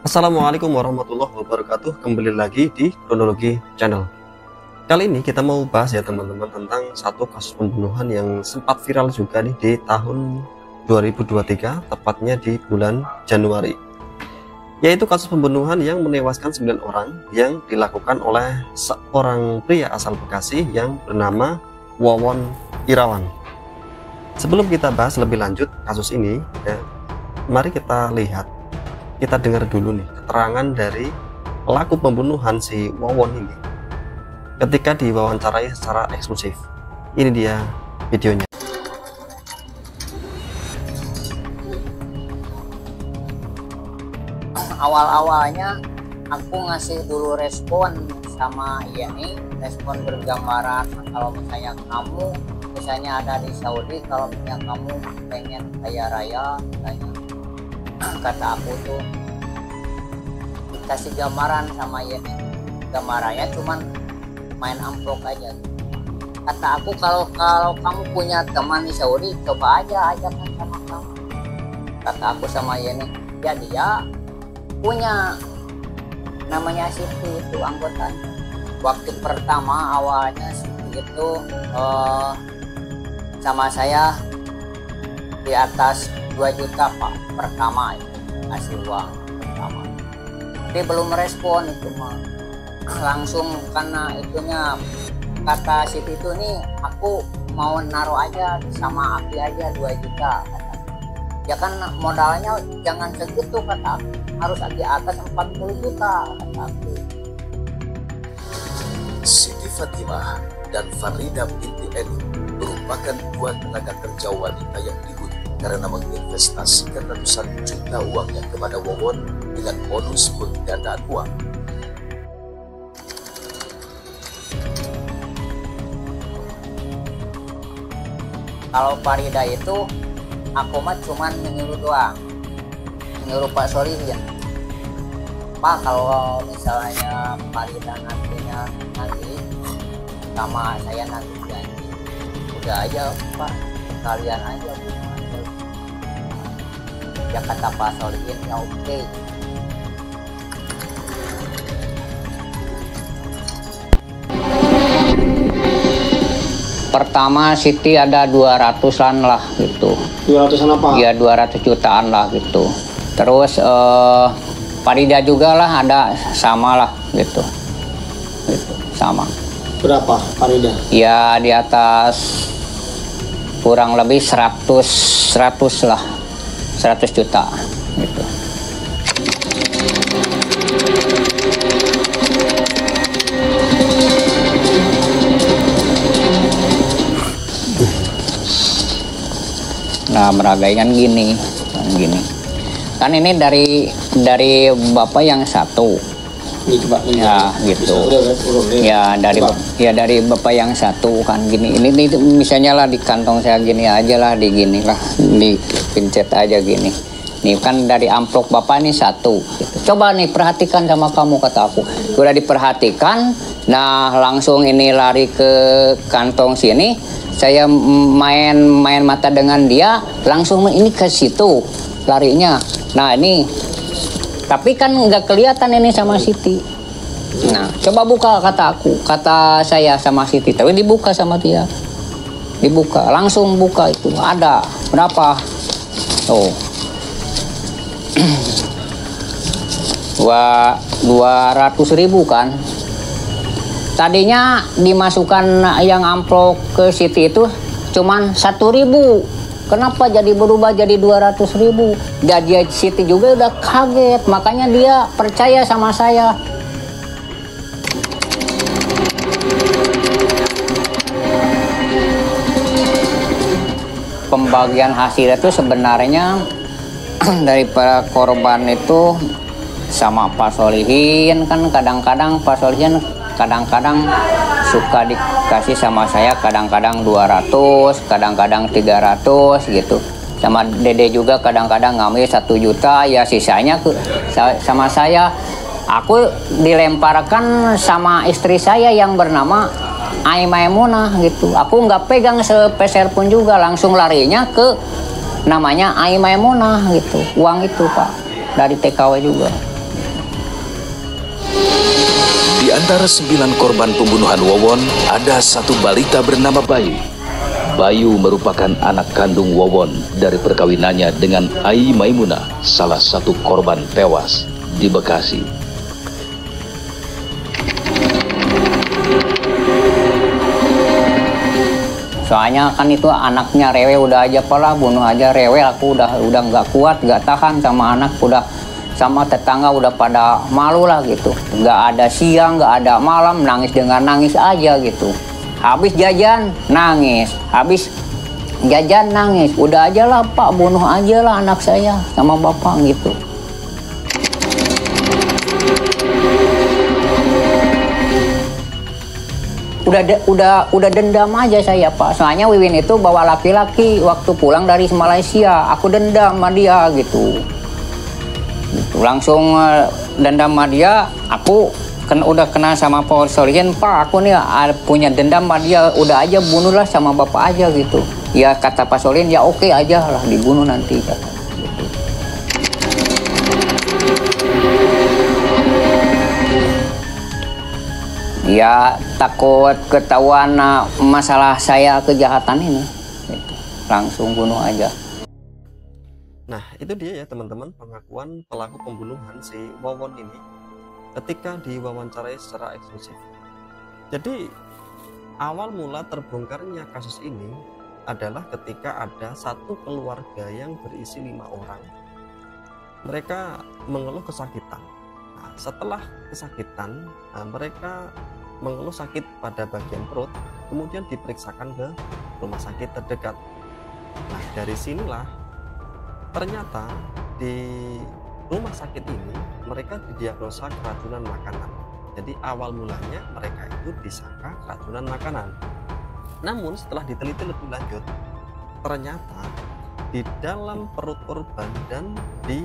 Assalamualaikum warahmatullahi wabarakatuh. Kembali lagi di Kronologi Channel. Kali ini kita mau bahas ya teman-teman tentang satu kasus pembunuhan yang sempat viral juga nih di tahun 2023, tepatnya di bulan Januari. Yaitu kasus pembunuhan yang menewaskan 9 orang yang dilakukan oleh seorang pria asal Bekasi yang bernama Wawon Irawan. Sebelum kita bahas lebih lanjut kasus ini ya, mari kita dengar dulu nih keterangan dari pelaku pembunuhan si Wawon ini ketika diwawancarai secara eksklusif. Ini dia videonya. Awal-awalnya aku ngasih dulu respon sama Yeni, respon bergambaran kalau misalnya kamu ada di Saudi, kalau misalnya kamu pengen kaya raya misalnya, kata aku tuh dikasih gambaran sama Yeni, gambarannya cuman main amplop aja. Kata aku kalau kamu punya teman di Saudi, coba aja ajakkan sama kamu. Kata aku sama Yeni, ya dia punya namanya Siti itu anggota. Waktu pertama awalnya Siti itu sama saya di atas 2 juta Pak pertama itu kasih uang pertama. Tapi belum merespon itu mah. Langsung karena itunya kata Siti itu nih, aku mau naruh aja sama Aki aja 2 juta kata. Ya kan modalnya jangan segitu kata aku, harus di atas 40 juta kata aku. Siti Fatimah dan Farida binti Eli merupakan 2 tenaga kerja wanita yang dibunuh karena menginvestasikan ratusan juta uangnya kepada Wawon dengan bonus penggandaan uang. Kalau Farida itu aku mah cuman menyuruh doang, menyuruh Pak Solihin, Pak kalau misalnya Farida nanti sama saya nanti janji, udah aja Pak kalian aja. Ya kata Pak Solihin, ya oke. Pertama Siti ada 200-an lah gitu. 200-an apa? Ya 200 jutaan lah gitu. Terus Farida juga lah ada sama lah gitu. Gitu, sama. Berapa Farida? Ya di atas kurang lebih 100 lah. 100 juta gitu. Nah meragai kan gini. Kan ini dari bapak yang satu. Ini coba ini. Ya gitu. Ya dari bapak yang satu kan gini. Ini misalnya lah di kantong saya gini aja lah, di gini lah, dipencet aja gini. Nih kan dari amplop bapak ini satu. Gitu. Coba nih perhatikan sama kamu kata aku. Udah diperhatikan. Nah langsung ini lari ke kantong sini. Saya main mata dengan dia, langsung ini ke situ larinya. Nah ini, tapi kan nggak kelihatan ini sama Siti. Nah coba buka kata saya sama Siti, tapi dibuka sama dia. Dibuka, langsung buka itu ada berapa? Oh, 200.000 kan? Tadinya dimasukkan yang amplop ke Siti itu cuman 1.000. Kenapa jadi berubah jadi 200.000? Dan dia Siti juga udah kaget, makanya dia percaya sama saya. Pembagian hasil itu sebenarnya dari para korban itu sama Pak Solihin kan kadang-kadang Pak Solihin kadang-kadang suka dikasih sama saya, kadang-kadang 200, kadang-kadang 300 gitu. Sama Dede juga kadang-kadang ngambil 1 juta, ya sisanya sama saya. Aku dilemparkan sama istri saya yang bernama Ai Maimunah gitu. Aku nggak pegang sepeser pun juga, langsung larinya ke namanya Ai Maimunah gitu. Uang itu Pak, dari TKW juga. antara 9 korban pembunuhan Wawon, ada satu balita bernama Bayu. Bayu merupakan anak kandung Wawon dari perkawinannya dengan Ai Maimunah, salah satu korban tewas di Bekasi. Soalnya kan itu anaknya rewel, udah aja pola bunuh aja rewel, aku udah nggak kuat, nggak tahan sama anak, udah sama tetangga udah pada malu lah gitu. Nggak ada siang, nggak ada malam, nangis dengan nangis aja gitu. Habis jajan nangis, habis jajan nangis, udah aja lah Pak, bunuh aja lah anak saya sama bapak gitu. Udah dendam aja saya Pak. Soalnya Wiwin itu bawa laki-laki waktu pulang dari Malaysia. Aku dendam sama dia gitu. Langsung dendam sama dia. Aku kan udah kenal sama Polisian, Pak. Aku nih punya dendam sama dia. Udah aja bunuhlah sama bapak aja gitu. Ya kata Pak Solin, ya oke aja lah dibunuh nanti kata. Gitu. Ya takut ketahuan masalah saya kejahatan ini, gitu. Langsung bunuh aja. Nah itu dia ya teman-teman, pengakuan pelaku pembunuhan si Wawon ini ketika diwawancarai secara eksklusif. Jadi awal mula terbongkarnya kasus ini adalah ketika ada satu keluarga yang berisi 5 orang. Mereka mengeluh kesakitan. Nah, setelah kesakitan, mereka mengeluh sakit pada bagian perut, kemudian diperiksakan ke rumah sakit terdekat. Nah, dari sinilah ternyata di rumah sakit ini mereka didiagnosa keracunan makanan. Jadi awal mulanya mereka itu disangka keracunan makanan. Namun setelah diteliti lebih lanjut, ternyata di dalam perut korban dan di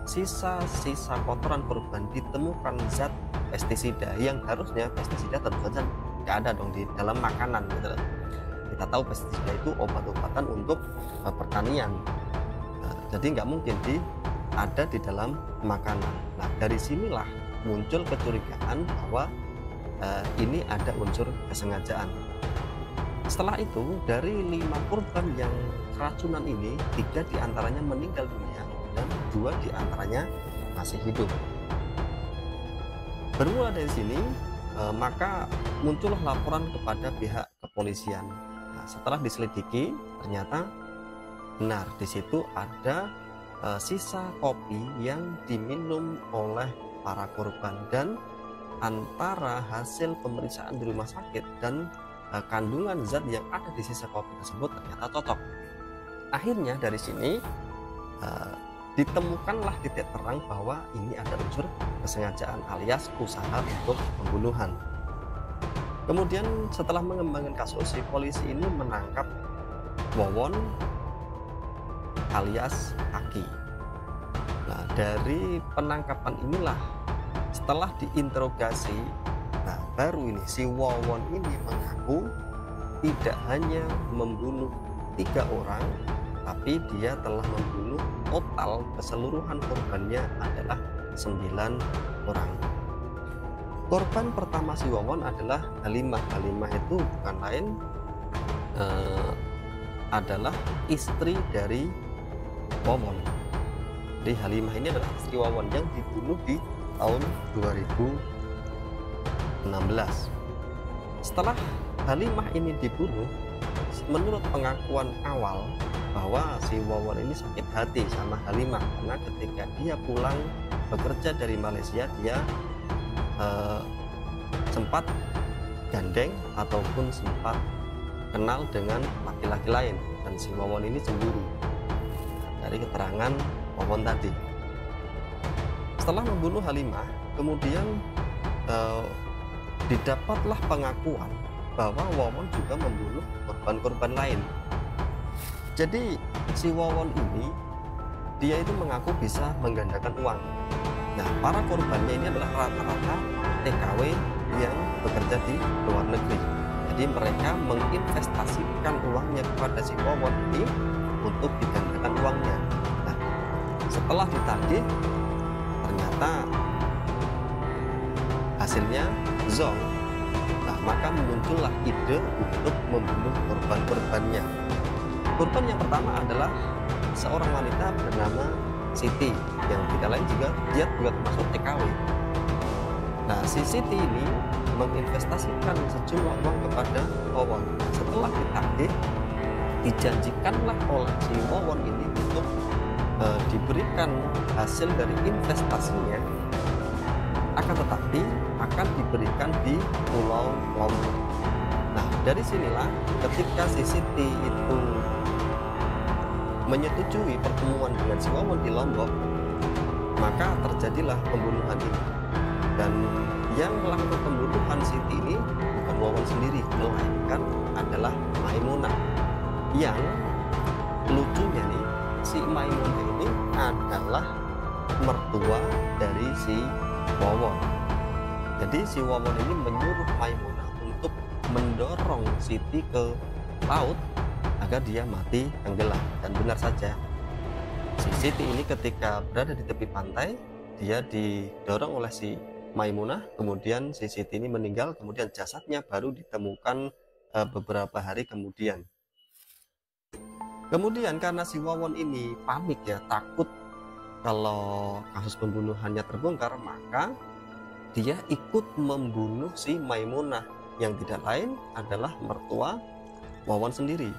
sisa-sisa kotoran korban ditemukan zat pestisida, yang harusnya pestisida tentu saja nggak ada dong di dalam makanan gitu. Kita tahu pestisida itu obat-obatan untuk pertanian, jadi nggak mungkin ada di dalam makanan. Nah dari sinilah muncul kecurigaan bahwa ini ada unsur kesengajaan. Setelah itu dari 5 korban yang keracunan ini, 3 diantaranya meninggal dunia dan 2 diantaranya masih hidup. Bermula dari sini, maka muncullah laporan kepada pihak kepolisian. Nah, setelah diselidiki, ternyata benar di situ ada sisa kopi yang diminum oleh para korban, dan antara hasil pemeriksaan di rumah sakit dan kandungan zat yang ada di sisa kopi tersebut ternyata cocok. Akhirnya dari sini ditemukanlah titik terang bahwa ini ada unsur kesengajaan alias usaha untuk pembunuhan. Kemudian setelah mengembangkan kasus, si polisi ini menangkap Wawon alias Aki. Nah dari penangkapan inilah, setelah diinterogasi, nah baru ini si Wawon ini mengaku tidak hanya membunuh 3 orang, tapi dia telah membunuh total keseluruhan korbannya adalah 9 orang. Korban pertama si Wawon adalah Halimah. Halimah itu bukan lain adalah istri dari Wawon. Jadi Halimah ini adalah istri Wawon yang dibunuh di tahun 2016. Setelah Halimah ini dibunuh, menurut pengakuan awal bahwa si Wawon ini sakit hati sama Halimah karena ketika dia pulang bekerja dari Malaysia, dia sempat gandeng ataupun sempat kenal dengan laki-laki lain, dan si Wawon ini cemburu dari keterangan Wawon tadi. Setelah membunuh Halimah, kemudian didapatlah pengakuan bahwa Wawon juga membunuh korban-korban lain. Jadi si Wawon ini dia itu mengaku bisa menggandakan uang. Nah para korbannya ini adalah rata-rata TKW yang bekerja di luar negeri. Jadi mereka menginvestasikan uangnya kepada si Wawon ini untuk digandakan uangnya. Nah setelah ditagih, ternyata hasilnya zong, nah maka muncullah ide untuk membunuh korban-korbannya. Korban yang pertama adalah seorang wanita bernama Siti, yang tidak lain juga dia juga termasuk TKW. Nah, si Siti ini menginvestasikan sejumlah uang kepada Wawon. Setelah ditagih, dijanjikanlah oleh si Wawon ini untuk diberikan hasil dari investasinya, akan tetapi akan diberikan di Pulau Lombok. Nah, dari sinilah ketika si Siti itu menyetujui pertemuan dengan si Wawon di Lombok, maka terjadilah pembunuhan ini. Dan yang melakukan pembunuhan Siti ini bukan Wawon sendiri, melainkan adalah Maimunah. Yang lucunya nih, si Maimunah ini adalah mertua dari si Wawon. Jadi si Wawon ini menyuruh Maimunah untuk mendorong Siti ke laut agar dia mati tenggelam. Dan benar saja, si Siti ini ketika berada di tepi pantai, dia didorong oleh si Maimunah, kemudian si Siti ini meninggal, kemudian jasadnya baru ditemukan beberapa hari kemudian. Kemudian karena si Wawon ini panik ya, takut kalau kasus pembunuhannya terbongkar, maka dia ikut membunuh si Maimunah, yang tidak lain adalah mertua Wawon sendiri.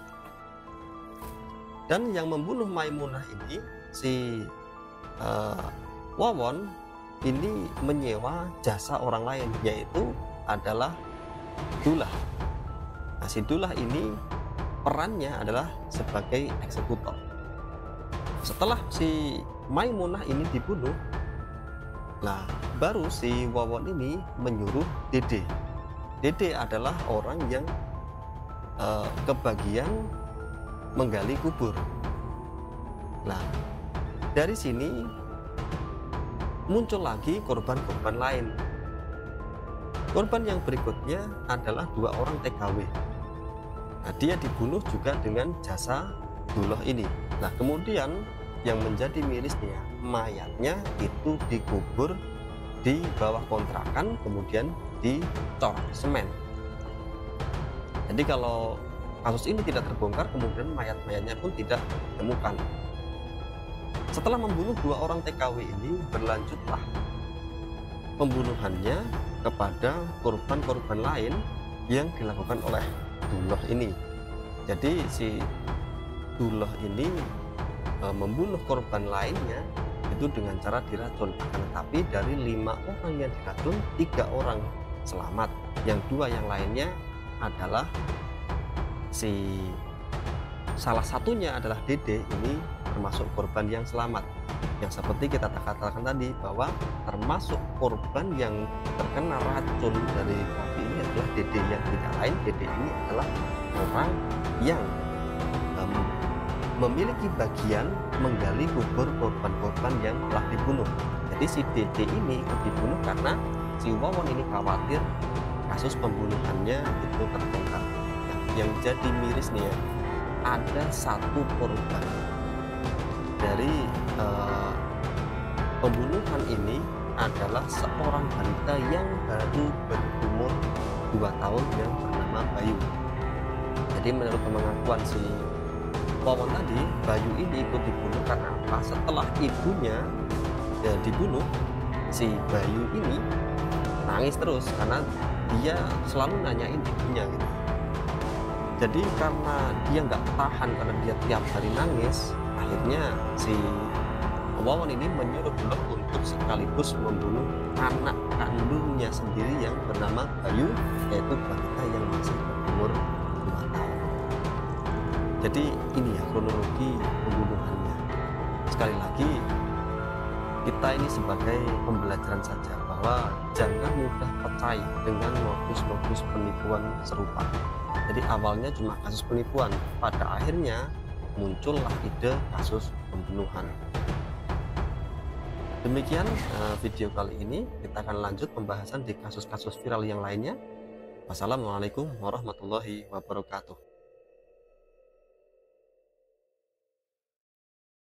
Dan yang membunuh Maimunah ini, si Wawon ini menyewa jasa orang lain, yaitu adalah Dullah. Nah, si Dullah ini perannya adalah sebagai eksekutor. Setelah si Maimunah ini dibunuh, nah baru si Wawon ini menyuruh Dede. Dede adalah orang yang kebagian menggali kubur. Nah, dari sini muncul lagi korban-korban lain. Korban yang berikutnya adalah 2 orang TKW. Nah, dia dibunuh juga dengan jasa Dullah ini. Nah, kemudian yang menjadi mirisnya, mayatnya itu dikubur di bawah kontrakan, kemudian dicor semen. Jadi kalau kasus ini tidak terbongkar, kemudian mayat-mayatnya pun tidak ditemukan. Setelah membunuh 2 orang TKW ini, berlanjutlah pembunuhannya kepada korban-korban lain yang dilakukan oleh Dullah ini. Jadi si Dullah ini membunuh korban lainnya itu dengan cara diracun. Tetapi dari 5 orang yang diracun, 3 orang selamat, yang 2 yang lainnya adalah salah satunya adalah Dede, ini termasuk korban yang selamat. Yang seperti kita katakan tadi, bahwa termasuk korban yang terkena racun dari kopi ini adalah Dede, yang tidak lain Dede ini adalah orang yang memiliki bagian menggali kubur korban-korban yang telah dibunuh. Jadi si Dede ini dibunuh karena si Wawon ini khawatir kasus pembunuhannya itu terbongkar. Nah, yang jadi miris nih ya, ada 1 korban dari pembunuhan ini adalah seorang balita yang baru berumur 2 tahun yang bernama Bayu. Jadi menurut pengakuan si Wawon tadi, Bayu ini ikut dibunuh karena apa? Setelah ibunya dibunuh, si Bayu ini nangis terus karena dia selalu nanyain ibunya gitu. Jadi karena dia nggak tahan, karena dia tiap hari nangis, akhirnya si Wawon ini menyuruh Dullah untuk sekaligus membunuh anak kandungnya sendiri yang bernama Bayu, yaitu balita yang masih berumur 2 tahun. Jadi ini ya kronologi pembunuhannya. Sekali lagi, kita ini sebagai pembelajaran saja bahwa jangan mudah percaya dengan modus-modus penipuan serupa. Jadi awalnya cuma kasus penipuan, pada akhirnya muncullah ide kasus pembunuhan. Demikian video kali ini, kita akan lanjut pembahasan di kasus-kasus viral yang lainnya. Wassalamualaikum warahmatullahi wabarakatuh.